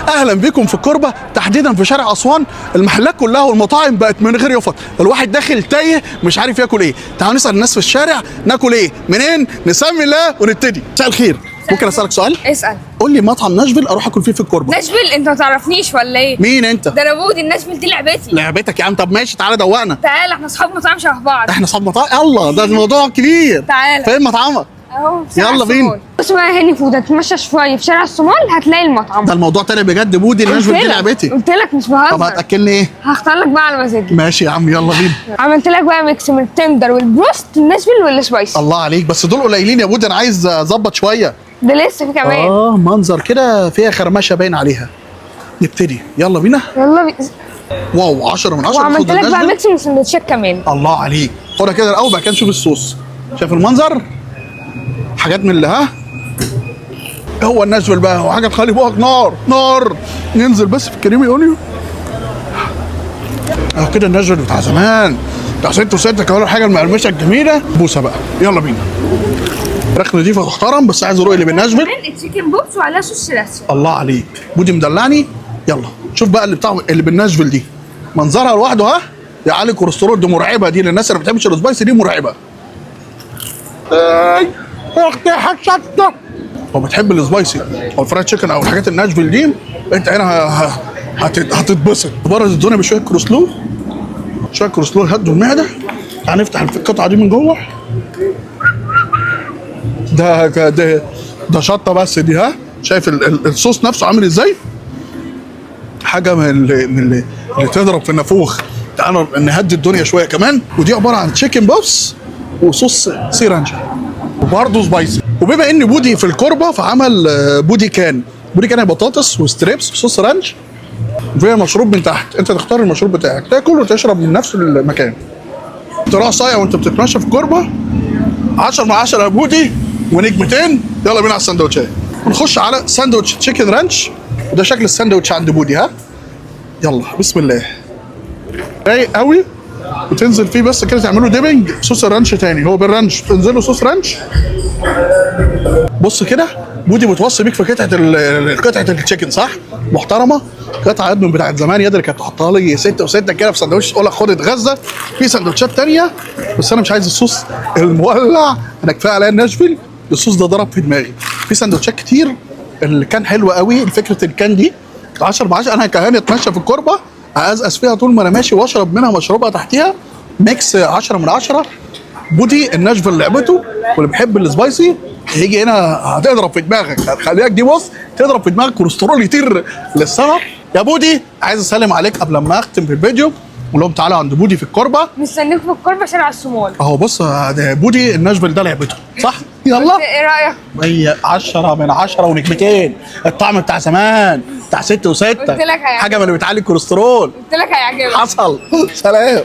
اهلا بكم في الكوربه، تحديدا في شارع اسوان. المحلات كلها والمطاعم بقت من غير يفط، الواحد داخل تايه مش عارف ياكل ايه. تعالوا نسال الناس في الشارع ناكل ايه منين، نسمي الله ونبتدي. مساء الخير، ممكن اسالك سؤال؟ اسال. قول لي مطعم ناشفيل اروح اكل فيه في الكوربه. ناشفيل؟ انت ما تعرفنيش ولا ايه؟ مين انت؟ ده انا بودي. الناشفيل دي لعبتي. لعبتك يا عم؟ طب ماشي تعالى دوقنا. تعال، احنا اصحاب مطاعم شبه بعض. احنا اصحاب مطاعم؟ الله، ده الموضوع كبير. تعالى. فين مطعمك؟ اهو يلا بينا. بص بقى هاني فود، هتتمشى شويه في شارع الصومال هتلاقي المطعم. ده الموضوع طلع بجد بودي، الناشفيل دي لعبتي. قلت لك مش طب بهزر. هتاكلني ايه؟ هختار لك بقى على مزاجي. ماشي يا عم يلا بينا. عملت لك بقى ميكس من التندر والبروست الناشفيل والسبايسي. الله عليك، بس دول قليلين يا بودي، انا عايز اظبط شويه. ده لسه في كمان. منظر كده فيها خرمشه باين عليها. نبتدي يلا بينا. يلا بينا. واو 10 من 10. وعملت لك بقى ميكس من سندوتشات كمان. الله عليك، خدها كده الاول بعد كده نشوف الصوص. شايف المنظر؟ حاجات من اللي هو الناشفيل بقى، هو حاجه تخلي بقك نار نار. ننزل بس في الكريمي اونيو اهو كده. الناشفيل بتاع زمان بتاع 6 و6 كمان، الحاجه المقرمشه الجميله. بوسه بقى يلا بينا. فراخ نضيفه تحترم، بس عايز اروق اللي بالناشفيل. التشيكن بوكس وعليها صوص سراسي. الله عليك، بودي مدلعني. يلا شوف بقى اللي بالناشفيل دي منظرها لوحده. يعلي الكوليسترول، دي مرعبه دي للناس اللي ما بتحبش السبايسي، دي مرعبه. اختي حشتنا. لو بتحب السبايسي او الفرايد تشيكن او الحاجات الناشفيل دي، انت هنا هتتبسط. برز الدنيا بشويه كروسلو، شويه كروسلو يهدوا المعده. هنفتح القطعه دي من جوه. ده شطه بس دي. شايف الصوص نفسه عامل ازاي؟ حاجه من اللي تضرب في النافوخ. تعالوا نهدي الدنيا شويه كمان. ودي عباره عن تشيكن بوبس وصوص سيرانجا وبرضه سبايسي. وبما ان بودي في الكوربه فعمل بودي كان بطاطس وستريبس وصوص رانش وفيها مشروب من تحت. انت تختار المشروب بتاعك، تاكل وتشرب من نفس المكان. تروح صايع وانت بتتمشى في الكوربه. 10 من 10 يا بودي ونجمتين. يلا بينا على السندوتشات. نخش على ساندوتش تشيكن رانش، وده شكل الساندوتش عند بودي. يلا بسم الله. رايق قوي. وتنزل فيه بس كده، تعملوا ديبنج صوص الرانش تاني. هو بالرانش تنزلوا صوص رانش. بص كده بودي متوصي بيك في قطعه التشيكن، صح؟ محترمه. قطعه قد من بتاعت زمان يد اللي كانت تحطها لي 6 و6 كده في سندوتش، تقول لك خد اتغذى. في سندوتشات تانيه بس انا مش عايز الصوص المولع، انا كفايه عليا الناشفيل. الصوص ده ضرب في دماغي. في سندوتشات كتير. اللي كان حلو قوي فكره الكان دي 10 من 10. انا كهاني اتمشى في الكوربه ازقز فيها طول ما انا ماشي واشرب منها مشروبها تحتيها. ميكس 10 من 10. بودي الناشفيل لعبته، واللي بيحب السبايسي هيجي هنا هتضرب في دماغك. هتخليك دي بص تضرب في دماغك، كوليسترول يطير للسما. يا بودي عايز اسلم عليك قبل ما اختم في الفيديو، اقول لهم تعالوا عند بودي في الكوربه. مستنيك في الكوربه شارع الصومال اهو. بص ده بودي الناشفيل ده لعبته، صح؟ يلا. ايه رايك؟ هي 10 من 10 ونجمتين. الطعم بتاع زمان بتاع 6 و6، قلت لك حاجه من اللي بتعلي الكوليسترول. قلت لك هيعجبك. حصل. سلام.